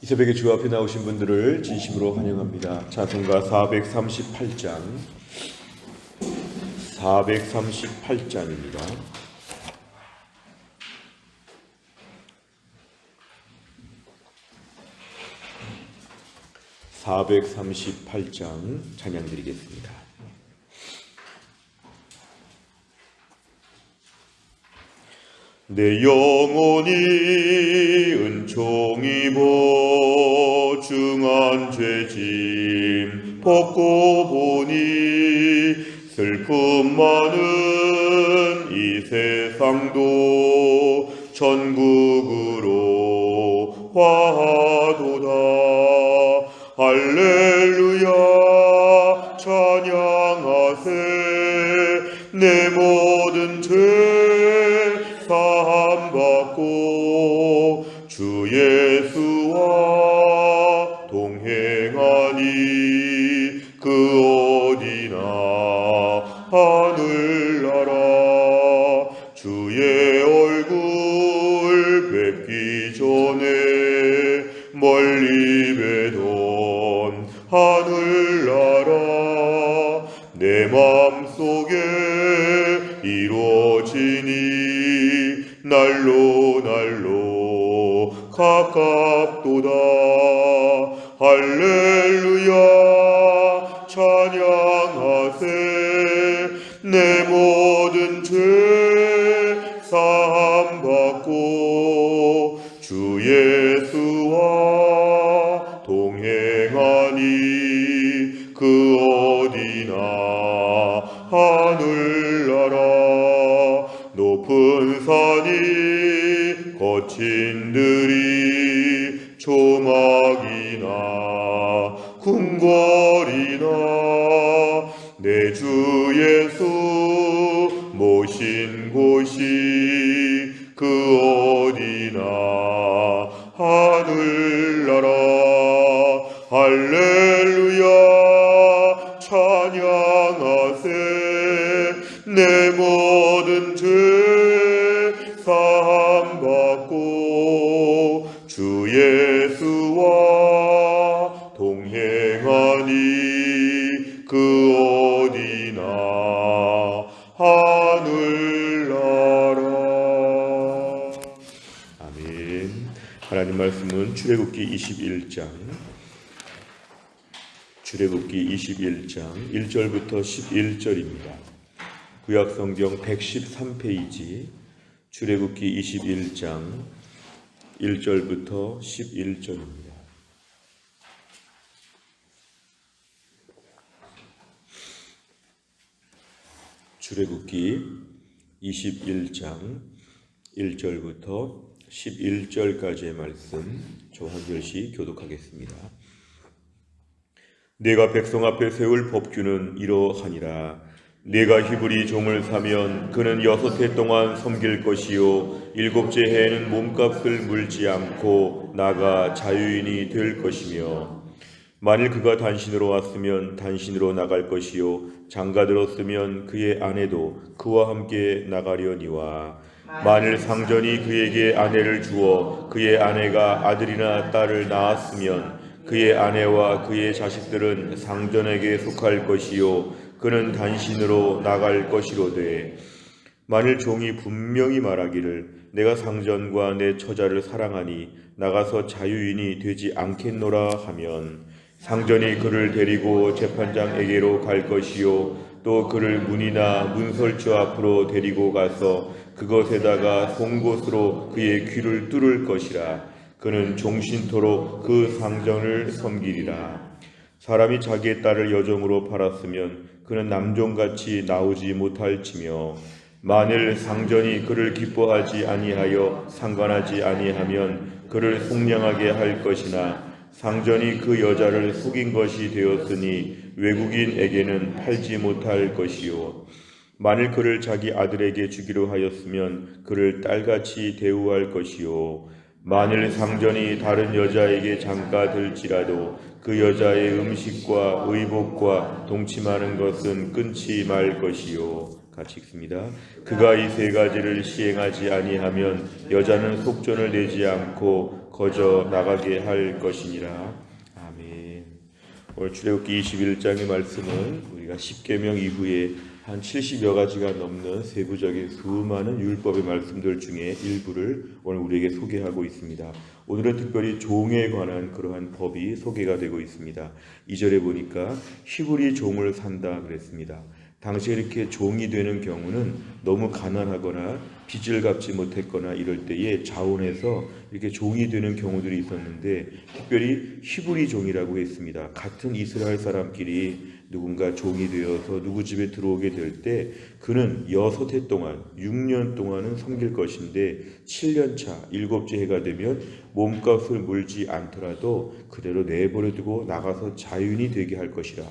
이 새벽에 주 앞에 나오신 분들을 진심으로 환영합니다. 찬송가 438장입니다. 438장 찬양 드리겠습니다. 내 영혼이 은총 입어 중한 죄짐 벗고 보니 슬픔 많은 이 세상도 천국으로 화하도다. 할렐루야 찬양하세. 내 모든 죄 사함받고 주 예수와 동행하니 그 어디나 하늘나라. 주의 얼굴 뵙기 전에 멀리 뵈던 하늘나라. 내 맘속에 이루어지니 날로 가깝도다. 할렐루야 찬양하세. 내 모든 죄 사함받고 주 예수와 동행하니 그 어디나 하늘나라. 높은 산이 거친 들이 조막이나 궁궐이나 내 주 예수 모신 곳이 그 어디나 하늘나라. 할렐루야 찬양하세. 내 모든 죄 사함받고 주 예수와 동행하니 그 어디나 하늘나라. 아멘. 하나님 말씀은 출애굽기 21장 1절부터 11절입니다. 구약성경 113페이지 출애굽기 21장 1절부터 11절입니다. 출애굽기 21장 1절부터 11절까지의 말씀 저 한 절씩 교독하겠습니다. 내가 백성 앞에 세울 법규는 이러하니라. 내가 히브리 종을 사면 그는 6해 동안 섬길 것이요 7째 해에는 몸값을 물지 않고 나가 자유인이 될 것이며, 만일 그가 단신으로 왔으면 단신으로 나갈 것이요 장가들었으면 그의 아내도 그와 함께 나가려니와, 만일 상전이 그에게 아내를 주어 그의 아내가 아들이나 딸을 낳았으면 그의 아내와 그의 자식들은 상전에게 속할 것이요 그는 단신으로 나갈 것이로되, 만일 종이 분명히 말하기를 내가 상전과 내 처자를 사랑하니 나가서 자유인이 되지 않겠노라 하면, 상전이 그를 데리고 재판장에게로 갈 것이요 또 그를 문이나 문설주 앞으로 데리고 가서 그것에다가 송곳으로 그의 귀를 뚫을 것이라. 그는 종신토록 그 상전을 섬기리라. 사람이 자기의 딸을 여종으로 팔았으면 그는 남종같이 나오지 못할지며, 만일 상전이 그를 기뻐하지 아니하여 상관하지 아니하면 그를 속량하게 할 것이나, 상전이 그 여자를 속인 것이 되었으니 외국인에게는 팔지 못할 것이요, 만일 그를 자기 아들에게 주기로 하였으면 그를 딸같이 대우할 것이요, 만일 상전이 다른 여자에게 장가들지라도 그 여자의 음식과 의복과 동침하는 것은 끊지 말 것이요. 같이 읽습니다. 그가 이 세 가지를 시행하지 아니하면 여자는 속전을 내지 않고 거저 나가게 할 것이니라. 아멘. 오늘 출애굽기 21장의 말씀은 우리가 십계명 이후에 한 70여 가지가 넘는 세부적인 수많은 율법의 말씀들 중에 일부를 오늘 우리에게 소개하고 있습니다. 오늘은 특별히 종에 관한 그러한 법이 소개가 되고 있습니다. 2절에 보니까 히브리 종을 산다 그랬습니다. 당시에 이렇게 종이 되는 경우는 너무 가난하거나 빚을 갚지 못했거나 이럴 때에 자원해서 이렇게 종이 되는 경우들이 있었는데, 특별히 히브리 종이라고 했습니다. 같은 이스라엘 사람끼리 누군가 종이 되어서 누구 집에 들어오게 될 때 그는 6해 동안 6년 동안은 섬길 것인데 7년차 7째 해가 되면 몸값을 물지 않더라도 그대로 내버려두고 나가서 자유인이 되게 할 것이라.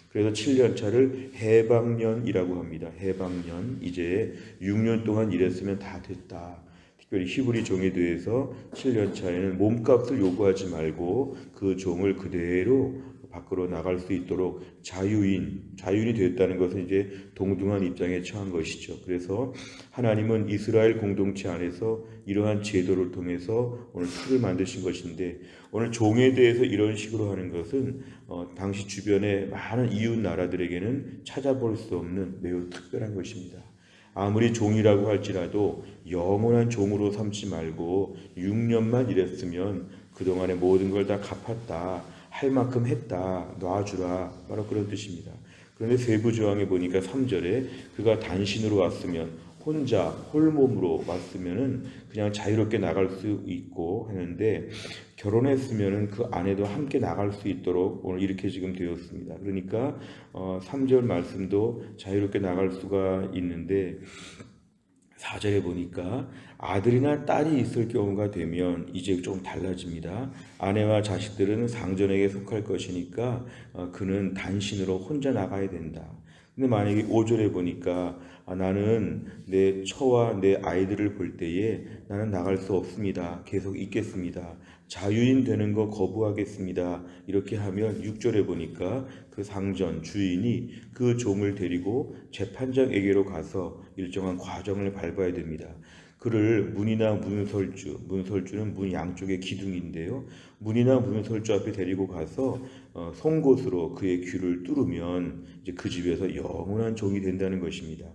그래서 7년차를 해방년이라고 합니다. 해방년. 이제 6년 동안 일했으면 다 됐다. 특별히 히브리 종에 대해서 7년차에는 몸값을 요구하지 말고 그 종을 그대로 밖으로 나갈 수 있도록 자유인이 되었다는 것은 이제 동등한 입장에 처한 것이죠. 그래서 하나님은 이스라엘 공동체 안에서 이러한 제도를 통해서 오늘 틀을 만드신 것인데, 오늘 종에 대해서 이런 식으로 하는 것은 당시 주변의 많은 이웃 나라들에게는 찾아볼 수 없는 매우 특별한 것입니다. 아무리 종이라고 할지라도 영원한 종으로 삼지 말고 6년만 일했으면 그동안의 모든 걸 다 갚았다, 할 만큼 했다, 놔주라, 바로 그런 뜻입니다. 그런데 세부조항에 보니까 3절에 그가 단신으로 왔으면, 혼자 홀몸으로 왔으면은 그냥 자유롭게 나갈 수 있고 하는데, 결혼했으면은 그 아내도 함께 나갈 수 있도록 오늘 이렇게 지금 되었습니다. 그러니까 3절 말씀도 자유롭게 나갈 수가 있는데, 4절에 보니까 아들이나 딸이 있을 경우가 되면 이제 좀 달라집니다. 아내와 자식들은 상전에게 속할 것이니까 그는 단신으로 혼자 나가야 된다. 근데 만약에 5절에 보니까 나는 내 처와 내 아이들을 볼 때에 나는 나갈 수 없습니다. 계속 있겠습니다. 자유인 되는 거 거부하겠습니다. 이렇게 하면 6절에 보니까 그 상전 주인이 그 종을 데리고 재판장에게로 가서 일정한 과정을 밟아야 됩니다. 그를 문이나 문설주는 문 양쪽에 기둥인데요, 문이나 문설주 앞에 데리고 가서 송곳으로 그의 귀를 뚫으면 이제 그 집에서 영원한 종이 된다는 것입니다.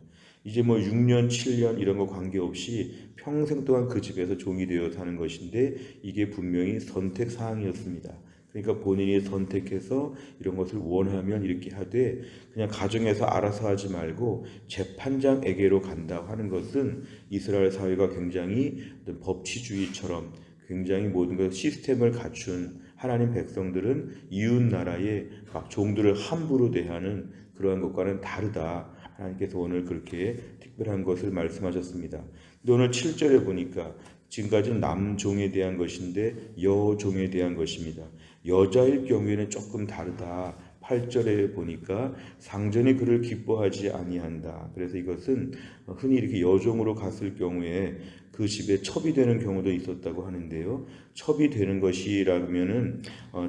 이제 6년, 7년 이런 거 관계없이 평생 동안 그 집에서 종이 되어 사는 것인데, 이게 분명히 선택 사항이었습니다. 그러니까 본인이 선택해서 이런 것을 원하면 이렇게 하되, 그냥 가정에서 알아서 하지 말고 재판장에게로 간다고 하는 것은 이스라엘 사회가 굉장히 법치주의처럼 굉장히 모든 것 시스템을 갖춘 하나님 백성들은 이웃 나라의 막 종들을 함부로 대하는 그러한 것과는 다르다. 하나님께서 오늘 그렇게 특별한 것을 말씀하셨습니다. 근데 오늘 7절에 보니까 지금까지는 남종에 대한 것인데 여종에 대한 것입니다. 여자일 경우에는 조금 다르다. 8절에 보니까 상전이 그를 기뻐하지 아니한다. 그래서 이것은 흔히 이렇게 여종으로 갔을 경우에 그 집에 첩이 되는 경우도 있었다고 하는데요. 첩이 되는 것이라면은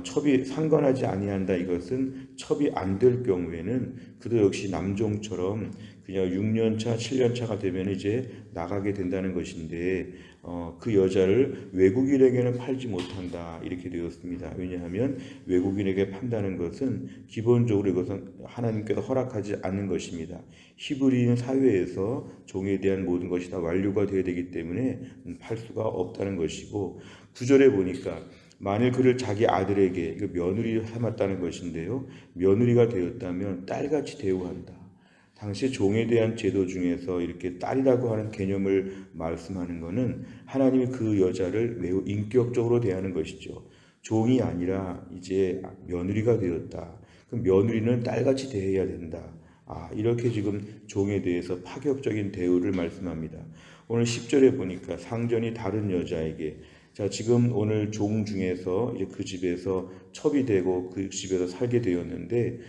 첩이 상관하지 아니한다. 이것은 첩이 안 될 경우에는 그도 역시 남종처럼 그냥 6년차, 7년차가 되면 이제 나가게 된다는 것인데, 그 여자를 외국인에게는 팔지 못한다. 이렇게 되었습니다. 왜냐하면 외국인에게 판다는 것은 기본적으로 이것은 하나님께서 허락하지 않는 것입니다. 히브리인 사회에서 종에 대한 모든 것이 다 완료가 되어야 되기 때문에 팔 수가 없다는 것이고, 9절에 보니까 만일 그를 자기 아들에게, 이거 며느리 삼았다는 것인데요, 며느리가 되었다면 딸같이 대우한다. 당시 종에 대한 제도 중에서 이렇게 딸이라고 하는 개념을 말씀하는 것은 하나님이 그 여자를 매우 인격적으로 대하는 것이죠. 종이 아니라 이제 며느리가 되었다. 그럼 며느리는 딸같이 대해야 된다. 이렇게 지금 종에 대해서 파격적인 대우를 말씀합니다. 오늘 10절에 보니까 상전이 다른 여자에게, 지금 오늘 종 중에서 이제 그 집에서 첩이 되고 그 집에서 살게 되었는데,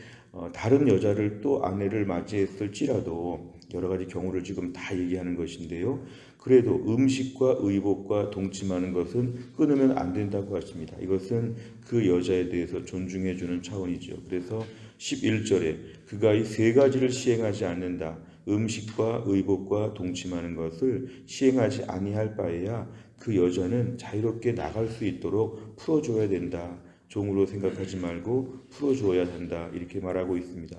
다른 여자를 또 아내를 맞이했을지라도 여러 가지 경우를 지금 다 얘기하는 것인데요. 그래도 음식과 의복과 동침하는 것은 끊으면 안 된다고 하십니다. 이것은 그 여자에 대해서 존중해 주는 차원이죠. 그래서 11절에 그가 이 세 가지를 시행하지 않는다. 음식과 의복과 동침하는 것을 시행하지 아니할 바에야 그 여자는 자유롭게 나갈 수 있도록 풀어줘야 된다. 종으로 생각하지 말고 풀어주어야 한다. 이렇게 말하고 있습니다.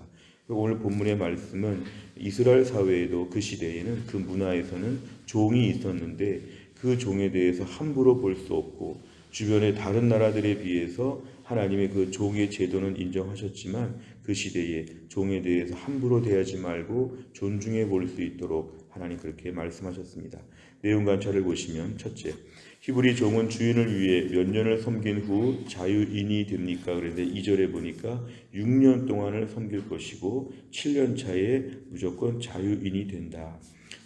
오늘 본문의 말씀은 이스라엘 사회에도 그 시대에는 그 문화에서는 종이 있었는데 그 종에 대해서 함부로 볼 수 없고 주변의 다른 나라들에 비해서 하나님의 그 종의 제도는 인정하셨지만 그 시대에 종에 대해서 함부로 대하지 말고 존중해 볼 수 있도록 하나님 그렇게 말씀하셨습니다. 내용 관찰을 보시면 첫째, 히브리 종은 주인을 위해 몇 년을 섬긴 후 자유인이 됩니까? 그런데 2절에 보니까 6년 동안을 섬길 것이고 7년 차에 무조건 자유인이 된다.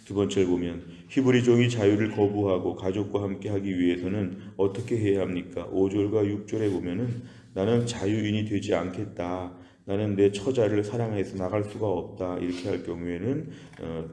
두 번째를 보면 히브리 종이 자유를 거부하고 가족과 함께 하기 위해서는 어떻게 해야 합니까? 5절과 6절에 보면은 나는 자유인이 되지 않겠다. 나는 내 처자를 사랑해서 나갈 수가 없다. 이렇게 할 경우에는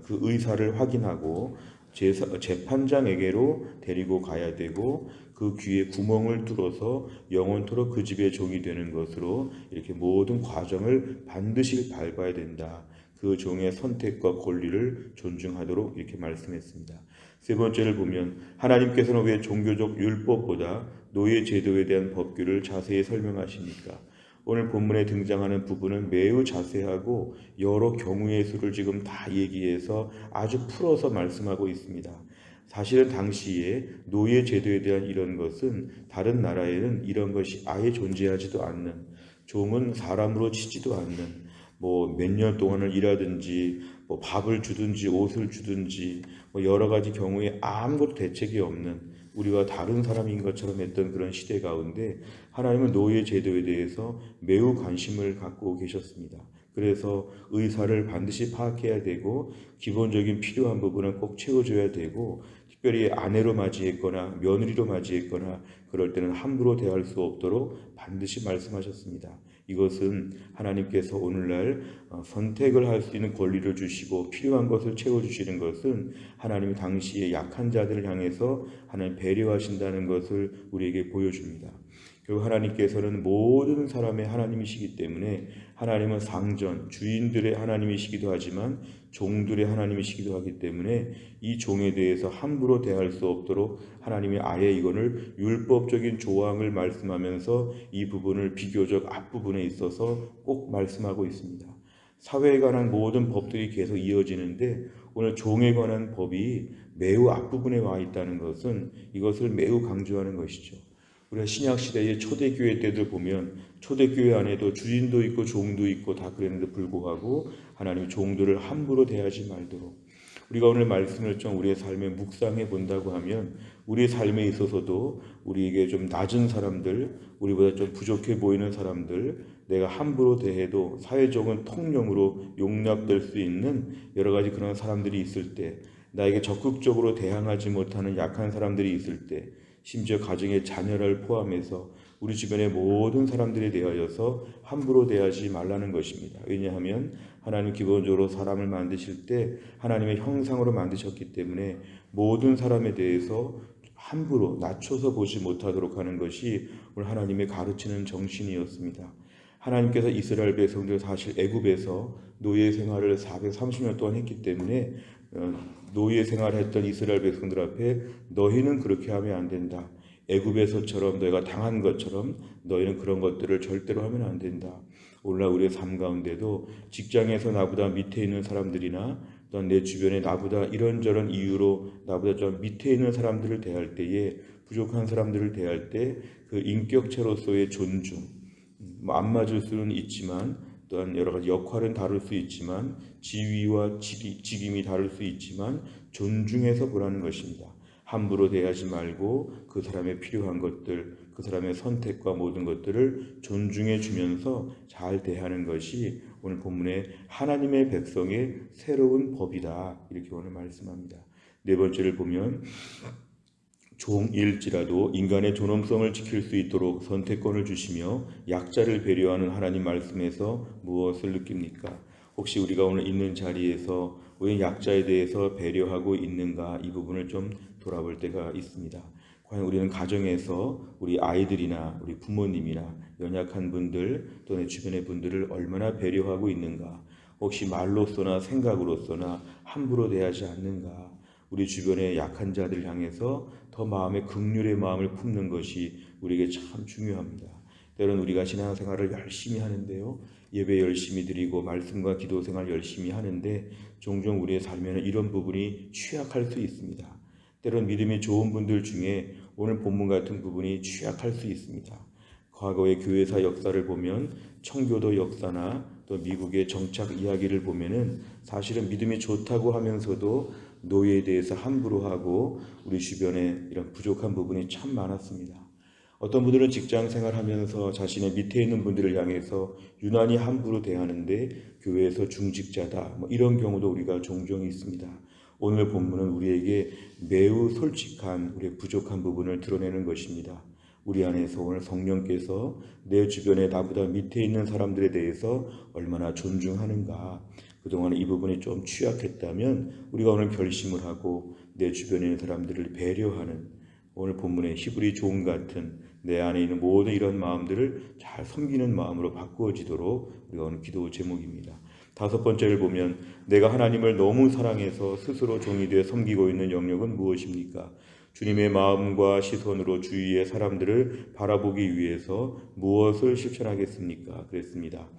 그 의사를 확인하고 재판장에게로 데리고 가야 되고 그 귀에 구멍을 뚫어서 영원토록 그 집의 종이 되는 것으로 이렇게 모든 과정을 반드시 밟아야 된다. 그 종의 선택과 권리를 존중하도록 이렇게 말씀했습니다. 세 번째를 보면 하나님께서는 왜 종교적 율법보다 노예 제도에 대한 법규를 자세히 설명하십니까? 오늘 본문에 등장하는 부분은 매우 자세하고 여러 경우의 수를 지금 다 얘기해서 아주 풀어서 말씀하고 있습니다. 사실은 당시에 노예 제도에 대한 이런 것은 다른 나라에는 이런 것이 아예 존재하지도 않는, 종은 사람으로 치지도 않는, 몇 년 동안을 일하든지 밥을 주든지 옷을 주든지 여러 가지 경우에 아무것도 대책이 없는 우리와 다른 사람인 것처럼 했던 그런 시대 가운데 하나님은 노예 제도에 대해서 매우 관심을 갖고 계셨습니다. 그래서 의사를 반드시 파악해야 되고 기본적인 필요한 부분은 꼭 채워줘야 되고 특별히 아내로 맞이했거나 며느리로 맞이했거나 그럴 때는 함부로 대할 수 없도록 반드시 말씀하셨습니다. 이것은 하나님께서 오늘날 선택을 할 수 있는 권리를 주시고 필요한 것을 채워주시는 것은 하나님이 당시에 약한 자들을 향해서 하나님 배려하신다는 것을 우리에게 보여줍니다. 결국 하나님께서는 모든 사람의 하나님이시기 때문에 하나님은 상전, 주인들의 하나님이시기도 하지만 종들의 하나님이시기도 하기 때문에 이 종에 대해서 함부로 대할 수 없도록 하나님이 아예 이거를 율법적인 조항을 말씀하면서 이 부분을 비교적 앞부분에 있어서 꼭 말씀하고 있습니다. 사회에 관한 모든 법들이 계속 이어지는데 오늘 종에 관한 법이 매우 앞부분에 와 있다는 것은 이것을 매우 강조하는 것이죠. 우리가 신약시대의 초대교회 때들 보면 초대교회 안에도 주인도 있고 종도 있고 다 그랬는데 불구하고 하나님이 종들을 함부로 대하지 말도록 우리가 오늘 말씀을 좀 우리의 삶에 묵상해 본다고 하면 우리의 삶에 있어서도 우리에게 좀 낮은 사람들, 우리보다 좀 부족해 보이는 사람들, 내가 함부로 대해도 사회적인 통념으로 용납될 수 있는 여러 가지 그런 사람들이 있을 때, 나에게 적극적으로 대항하지 못하는 약한 사람들이 있을 때, 심지어 가정의 자녀를 포함해서 우리 주변의 모든 사람들에 대하여서 함부로 대하지 말라는 것입니다. 왜냐하면 하나님 기본적으로 사람을 만드실 때 하나님의 형상으로 만드셨기 때문에 모든 사람에 대해서 함부로 낮춰서 보지 못하도록 하는 것이 오늘 하나님의 가르치는 정신이었습니다. 하나님께서 이스라엘 백성들 사실 애굽에서 노예 생활을 430년 동안 했기 때문에 노예 생활했던 이스라엘 백성들 앞에 너희는 그렇게 하면 안 된다. 애굽에서처럼 너희가 당한 것처럼 너희는 그런 것들을 절대로 하면 안 된다. 오늘날 우리의 삶 가운데도 직장에서 나보다 밑에 있는 사람들이나 또는 내 주변에 나보다 이런저런 이유로 나보다 좀 밑에 있는 사람들을 대할 때에 부족한 사람들을 대할 때 그 인격체로서의 존중 안 맞을 수는 있지만 또한 여러 가지 역할은 다를 수 있지만 지위와 직임이 다를 수 있지만 존중해서 보라는 것입니다. 함부로 대하지 말고 그 사람의 필요한 것들, 그 사람의 선택과 모든 것들을 존중해 주면서 잘 대하는 것이 오늘 본문의 하나님의 백성의 새로운 법이다. 이렇게 오늘 말씀합니다. 네 번째를 보면 종일지라도 인간의 존엄성을 지킬 수 있도록 선택권을 주시며 약자를 배려하는 하나님 말씀에서 무엇을 느낍니까? 혹시 우리가 오늘 있는 자리에서 왜 약자에 대해서 배려하고 있는가 이 부분을 좀 돌아볼 때가 있습니다. 과연 우리는 가정에서 우리 아이들이나 우리 부모님이나 연약한 분들 또 내 주변의 분들을 얼마나 배려하고 있는가? 혹시 말로서나 생각으로서나 함부로 대하지 않는가? 우리 주변의 약한 자들 향해서 더 마음의 긍휼의 마음을 품는 것이 우리에게 참 중요합니다. 때로는 우리가 신앙생활을 열심히 하는데요, 예배 열심히 드리고 말씀과 기도 생활 열심히 하는데 종종 우리의 삶에는 이런 부분이 취약할 수 있습니다. 때로는 믿음이 좋은 분들 중에 오늘 본문 같은 부분이 취약할 수 있습니다. 과거의 교회사 역사를 보면 청교도 역사나 또 미국의 정착 이야기를 보면은 사실은 믿음이 좋다고 하면서도 노예에 대해서 함부로 하고 우리 주변에 이런 부족한 부분이 참 많았습니다. 어떤 분들은 직장 생활하면서 자신의 밑에 있는 분들을 향해서 유난히 함부로 대하는데 교회에서 중직자다, 이런 경우도 우리가 종종 있습니다. 오늘 본문은 우리에게 매우 솔직한 우리의 부족한 부분을 드러내는 것입니다. 우리 안에서 오늘 성령께서 내 주변에 나보다 밑에 있는 사람들에 대해서 얼마나 존중하는가, 그동안 이 부분이 좀 취약했다면 우리가 오늘 결심을 하고 내 주변에 있는 사람들을 배려하는, 오늘 본문의 히브리 종 같은 내 안에 있는 모든 이런 마음들을 잘 섬기는 마음으로 바꾸어지도록 우리가 오늘 기도 제목입니다. 5번째를 보면 내가 하나님을 너무 사랑해서 스스로 종이 되어 섬기고 있는 영역은 무엇입니까? 주님의 마음과 시선으로 주위의 사람들을 바라보기 위해서 무엇을 실천하겠습니까? 그랬습니다.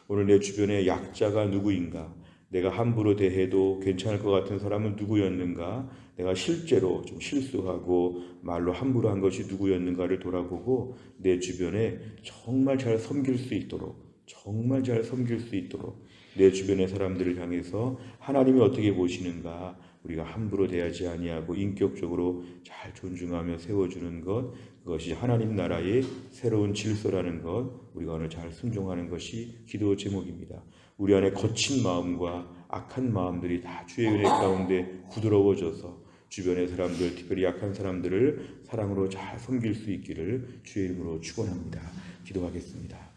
오늘 내 주변에 약자가 누구인가? 내가 함부로 대해도 괜찮을 것 같은 사람은 누구였는가? 내가 실제로 좀 실수하고 말로 함부로 한 것이 누구였는가를 돌아보고 내 주변에 정말 잘 섬길 수 있도록 내 주변의 사람들을 향해서 하나님이 어떻게 보시는가, 우리가 함부로 대하지 아니하고 인격적으로 잘 존중하며 세워주는 것, 그것이 하나님 나라의 새로운 질서라는 것, 우리가 오늘 잘 순종하는 것이 기도 제목입니다. 우리 안에 거친 마음과 악한 마음들이 다 주의 은혜 가운데 부드러워져서 주변의 사람들, 특별히 약한 사람들을 사랑으로 잘 섬길 수 있기를 주의 이름으로 축원합니다. 기도하겠습니다.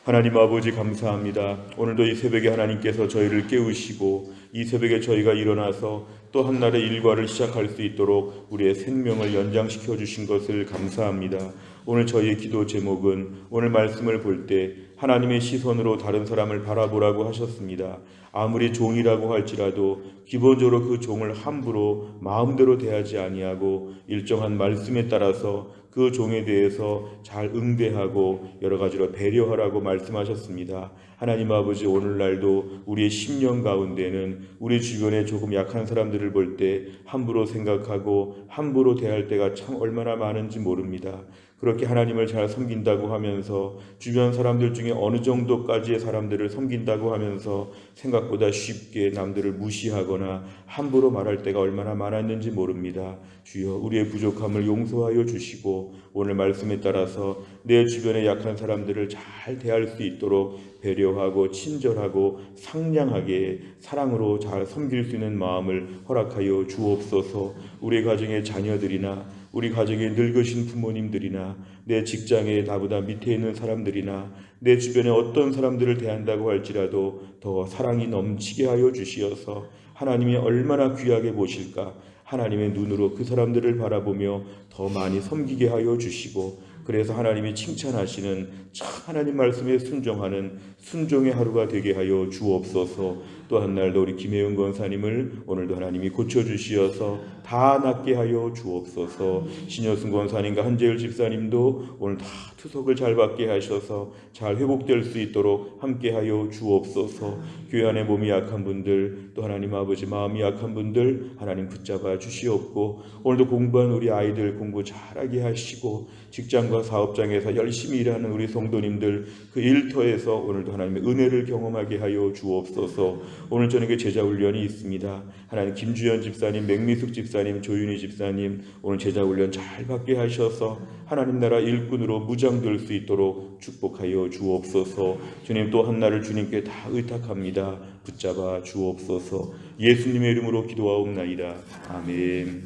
하나님 아버지 감사합니다. 오늘도 이 새벽에 하나님께서 저희를 깨우시고 이 새벽에 저희가 일어나서 또 한날의 일과를 시작할 수 있도록 우리의 생명을 연장시켜 주신 것을 감사합니다. 오늘 저희의 기도 제목은 오늘 말씀을 볼 때 하나님의 시선으로 다른 사람을 바라보라고 하셨습니다. 아무리 종이라고 할지라도 기본적으로 그 종을 함부로 마음대로 대하지 아니하고 일정한 말씀에 따라서 그 종에 대해서 잘 응대하고 여러 가지로 배려하라고 말씀하셨습니다. 하나님 아버지, 오늘날도 우리의 심령 가운데는 우리 주변에 조금 약한 사람들을 볼 때 함부로 생각하고 함부로 대할 때가 참 얼마나 많은지 모릅니다. 그렇게 하나님을 잘 섬긴다고 하면서 주변 사람들 중에 어느 정도까지의 사람들을 섬긴다고 하면서 생각보다 쉽게 남들을 무시하거나 함부로 말할 때가 얼마나 많았는지 모릅니다. 주여, 우리의 부족함을 용서하여 주시고 오늘 말씀에 따라서 내 주변에 약한 사람들을 잘 대할 수 있도록 배려하고 친절하고 상냥하게 사랑으로 잘 섬길 수 있는 마음을 허락하여 주옵소서. 우리 가정의 자녀들이나 우리 가정에 늙으신 부모님들이나 내 직장에 나보다 밑에 있는 사람들이나 내 주변에 어떤 사람들을 대한다고 할지라도 더 사랑이 넘치게 하여 주시어서 하나님이 얼마나 귀하게 보실까, 하나님의 눈으로 그 사람들을 바라보며 더 많이 섬기게 하여 주시고, 그래서 하나님이 칭찬하시는 참 하나님 말씀에 순종하는 순종의 하루가 되게 하여 주옵소서. 또 한 날도 우리 김혜은 권사님을 오늘도 하나님이 고쳐주시어서 다 낫게 하여 주옵소서. 신여순 권사님과 한재율 집사님도 오늘 다 투석을 잘 받게 하셔서 잘 회복될 수 있도록 함께 하여 주옵소서. 교회 안에 몸이 약한 분들, 또 하나님 아버지 마음이 약한 분들 하나님 붙잡아 주시옵고, 오늘도 공부한 우리 아이들 공부 잘하게 하시고, 직장과 사업장에서 열심히 일하는 우리 성도님들 그 일터에서 오늘도 하나님의 은혜를 경험하게 하여 주옵소서. 오늘 저녁에 제자훈련이 있습니다. 하나님 김주현 집사님, 맥미숙 집사님, 조윤희 집사님 오늘 제자훈련 잘 받게 하셔서 하나님 나라 일꾼으로 무장될 수 있도록 축복하여 주옵소서. 주님, 또 한날을 주님께 다 의탁합니다. 붙잡아 주옵소서. 예수님의 이름으로 기도하옵나이다. 아멘.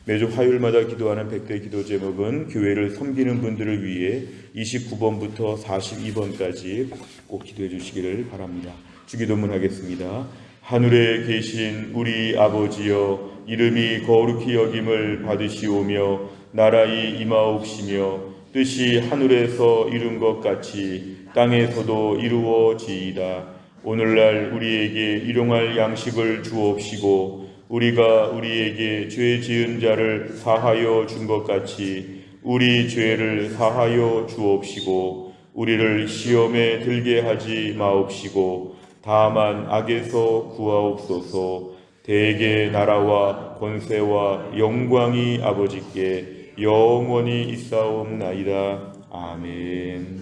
매주 화요일마다 기도하는 100대 기도 제목은 교회를 섬기는 분들을 위해 29번부터 42번까지 꼭 기도해 주시기를 바랍니다. 주기도문 하겠습니다. 하늘에 계신 우리 아버지여, 이름이 거룩히 여김을 받으시오며 나라의 임하옵시며 뜻이 하늘에서 이룬 것 같이 땅에서도 이루어지이다. 오늘날 우리에게 일용할 양식을 주옵시고 우리가 우리에게 죄 지은 자를 사하여 준 것 같이 우리 죄를 사하여 주옵시고 우리를 시험에 들게 하지 마옵시고 다만 악에서 구하옵소서. 대개 나라와 권세와 영광이 아버지께 영원히 있사옵나이다. 아멘.